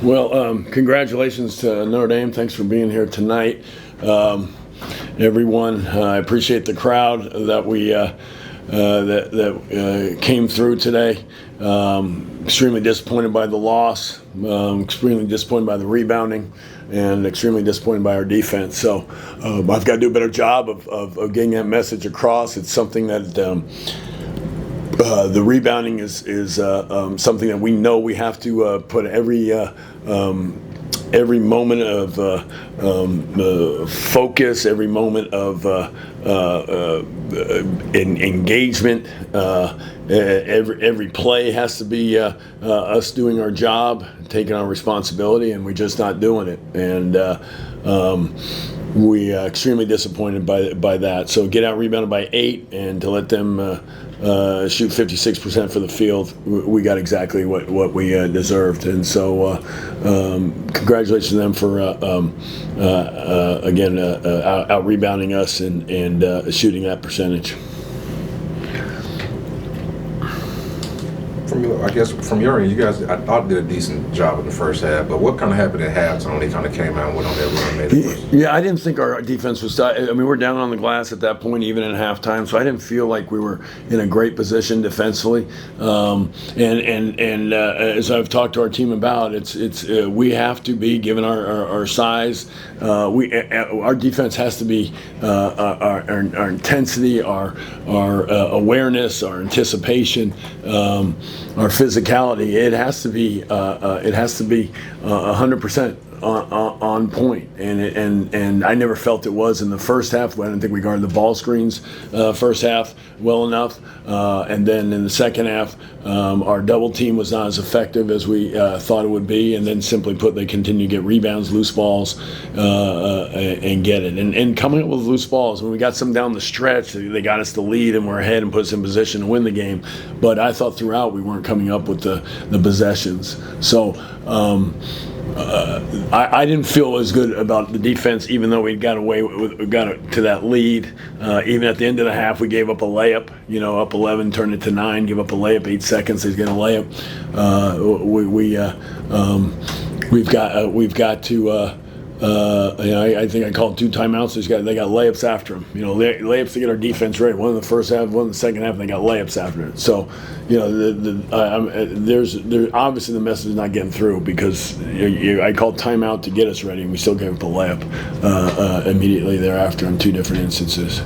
Well, congratulations to Notre Dame. Thanks for being here tonight. Everyone, I appreciate the crowd that we came through today. Extremely disappointed by the loss, extremely disappointed by the rebounding, and extremely disappointed by our defense. So I've got to do a better job of getting that message across. It's something that the rebounding is something that we know we have to put every moment of focus, every moment of engagement, every play has to be us doing our job, taking our responsibility, and we're just not doing it. And we are extremely disappointed by that. So get out rebounded by 8, and to let them shoot 56% for the field, we got exactly what we deserved. And so congratulations to them for again out rebounding us and shooting that percentage. I guess from your end, you guys, I thought, did a decent job in the first half, but what kind of happened at halftime? They kind of came out and went on that run, made it worse. Yeah, I didn't think our defense was. I mean, we're down on the glass at that point, even in halftime. So I didn't feel like we were in a great position defensively. And as I've talked to our team about, we have to be, given our size, our defense has to be our intensity, our awareness, our anticipation. Our physicality, it has to be 100% on point, and I never felt it was in the first half. I didn't think we guarded the ball screens first half well enough, and then in the second half, our double team was not as effective as we thought it would be, and then simply put, they continue to get rebounds, loose balls, and get it. And coming up with loose balls, when we got some down the stretch, they got us the lead and we're ahead and put us in position to win the game. But I thought throughout we weren't coming up with the possessions. So I didn't feel as good about the defense, even though we got to that lead. Even at the end of the half, we gave up a layup. Up 11, turned it to 9. Give up a layup, 8 seconds. He's getting a layup. We've got to. I think I called 2 timeouts. They got layups after them. Layups to get our defense ready. One in the first half, one in the second half, and they got layups after it. So, there's obviously the message is not getting through because I called timeout to get us ready, and we still gave up a layup immediately thereafter in 2 different instances.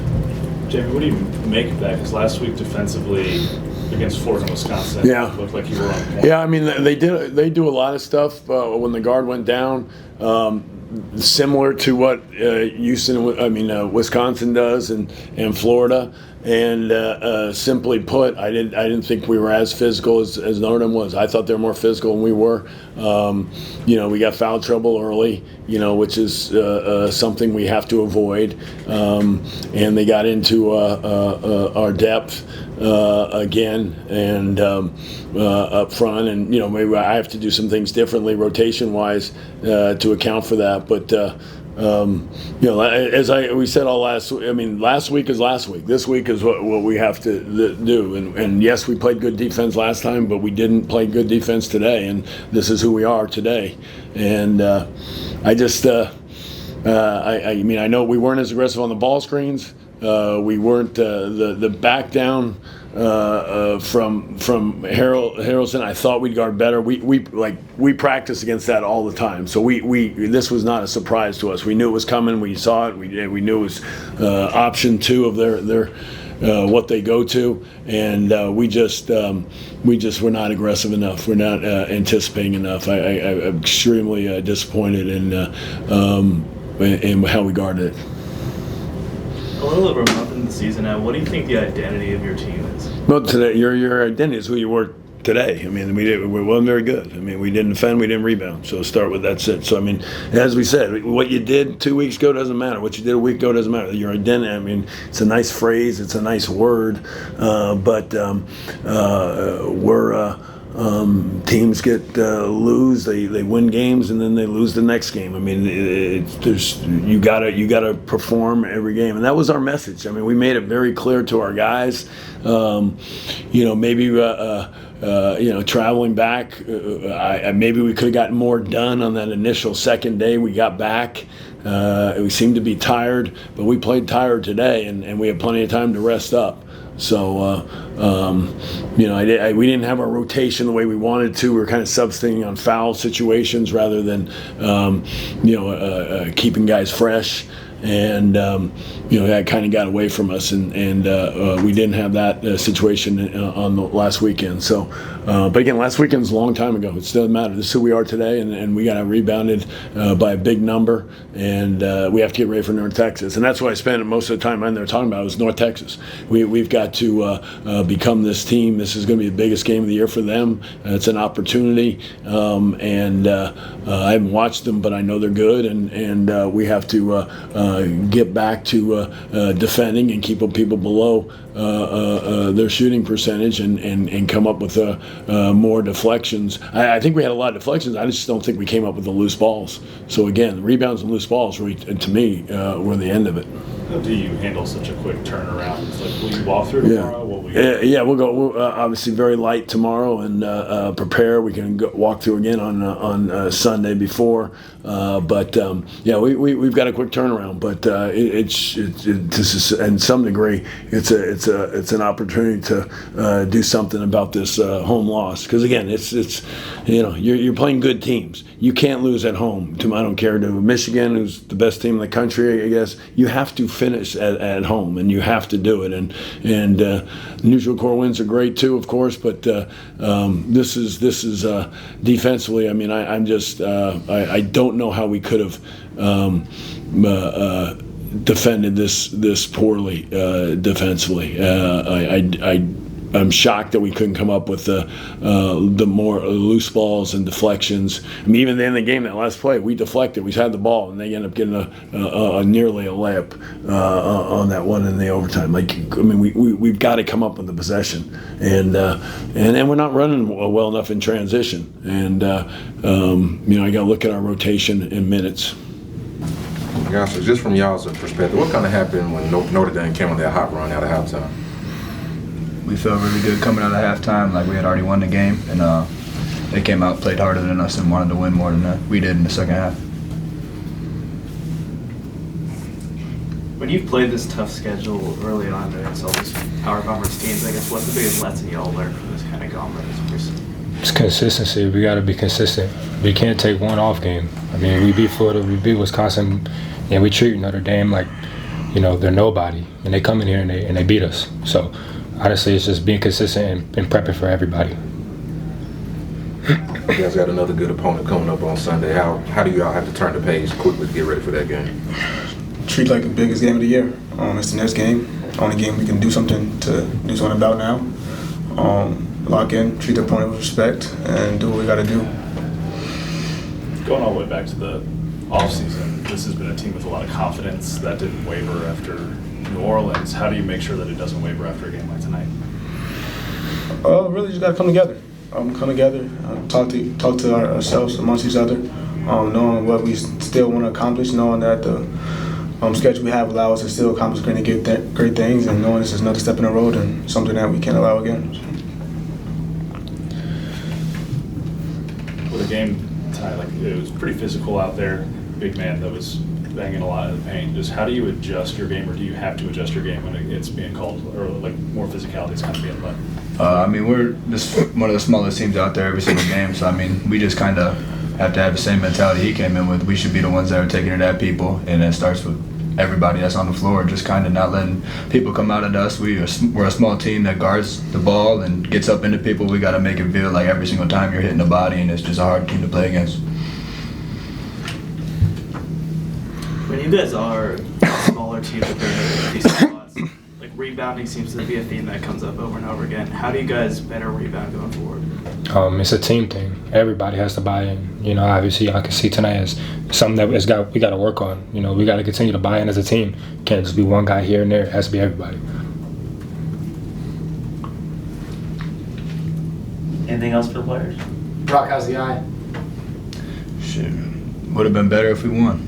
Jamie, what do you make of that? Because last week defensively against Ford and Wisconsin, yeah, it looked like you were on point. Yeah, I mean they do a lot of stuff when the guard went down. Similar to what Wisconsin does and Florida, and simply put, I didn't think we were as physical as Notre Dame was. I thought they were more physical than we were. We got foul trouble early, which is something we have to avoid, and they got into our depth again and up front, and maybe I have to do some things differently rotation wise to account for that. But as we said last week is last week. This week is what we have to do. And yes, we played good defense last time, but we didn't play good defense today. And this is who we are today. And I know we weren't as aggressive on the ball screens. We weren't the back down from Harrelson. I thought we'd guard better. We practice against that all the time. So this was not a surprise to us. We knew it was coming. We saw it. We knew it was option 2 of their what they go to, and we just were not aggressive enough. We're not anticipating enough. I'm extremely disappointed in how we guarded it. A little over a month into the season now, what do you think the identity of your team is? Well, today, your identity is who you were today. I mean, we wasn't very good. I mean, we didn't defend, we didn't rebound. So start with that's it. So, I mean, as we said, what you did 2 weeks ago doesn't matter. What you did a week ago doesn't matter. Your identity, I mean, it's a nice phrase, it's a nice word, but we're teams get lose, they win games, and then they lose the next game. I mean, you gotta perform every game, and that was our message. I mean, we made it very clear to our guys. Maybe traveling back, maybe we could have gotten more done on that initial second day we got back. We seemed to be tired, but we played tired today, and we had plenty of time to rest up. So, we didn't have our rotation the way we wanted to. We were kind of substituting on foul situations rather than, keeping guys fresh. And that kind of got away from us, and we didn't have that situation on the last weekend. So, but again, last weekend's a long time ago. It doesn't matter. This is who we are today, and we got rebounded by a big number, and we have to get ready for North Texas. And that's what I spent most of the time in there talking about was North Texas. We've got to become this team. This is going to be the biggest game of the year for them. It's an opportunity, and I haven't watched them, but I know they're good, and we have to get back to defending and keep people below their shooting percentage and come up with more deflections. I think we had a lot of deflections. I just don't think we came up with the loose balls. So again, the rebounds and loose balls, really, to me, were the end of it. How do you handle such a quick turnaround? Like, will you walk through tomorrow? We'll go. We'll, obviously very light tomorrow and prepare. We can go, walk through again on Sunday before. But we've got a quick turnaround. But it's in some degree, it's an opportunity to do something about this home loss. Because again, it's you're playing good teams. You can't lose at home. I don't care to Michigan, who's the best team in the country. I guess you have to finish at home, and you have to do it. And neutral core wins are great too, of course. But this is defensively. I mean, I don't know how we could have defended this poorly defensively. I'm shocked that we couldn't come up with the more loose balls and deflections. I mean, even in the game, that last play, we deflected. We had the ball, and they ended up getting a nearly a layup on that one in the overtime. We've got to come up with the possession, and we're not running well enough in transition. And I got to look at our rotation in minutes. Yeah, so just from y'all's perspective, what kind of happened when Notre Dame came on that hot run out of halftime? We felt really good coming out of halftime, like we had already won the game, and they came out, played harder than us, and wanted to win more than we did in the second half. When you've played this tough schedule early on against all these power conference teams, I guess what's the biggest lesson y'all learned from this kind of gauntlet as recent? It's consistency. We got to be consistent. We can't take one off game. I mean, we beat Florida, we beat Wisconsin, and we treat Notre Dame like, they're nobody, and they come in here and they beat us. So honestly, it's just being consistent and prepping for everybody. You guys got another good opponent coming up on Sunday. How do you all have to turn the page quickly to get ready for that game? Treat it like the biggest game of the year. It's the next game. Only game we can do something about now. Lock in, treat the opponent with respect, and do what we got to do. Going all the way back to the offseason, this has been a team with a lot of confidence that didn't waver after New Orleans. How do you make sure that it doesn't waver after a game like tonight? Really just got to come together. Talk to ourselves amongst each other, knowing what we still want to accomplish, knowing that the schedule we have allows us to still accomplish great things, and knowing this is another step in the road and something that we can't allow again. With a game tonight, it was pretty physical out there, big man that was banging a lot of the paint. Just how do you adjust your game, or do you have to adjust your game when it's being called, or more physicality is kind of being let? We're just one of the smallest teams out there every single game, so we just kind of have to have the same mentality he came in with. We should be the ones that are taking it at people, and it starts with everybody that's on the floor, just kind of not letting people come out at us. We're a small team that guards the ball and gets up into people. We got to make it feel like every single time you're hitting the body, and it's just a hard team to play against. When you guys are a smaller team that they're decent spots, rebounding seems to be a theme that comes up over and over again. How do you guys better rebound going forward? It's a team thing. Everybody has to buy in. Obviously, I can see tonight as something that we got to work on. We got to continue to buy in as a team. Can't just be one guy here and there. It has to be everybody. Anything else for the players? Brock, how's the eye? Shit, would have been better if we won.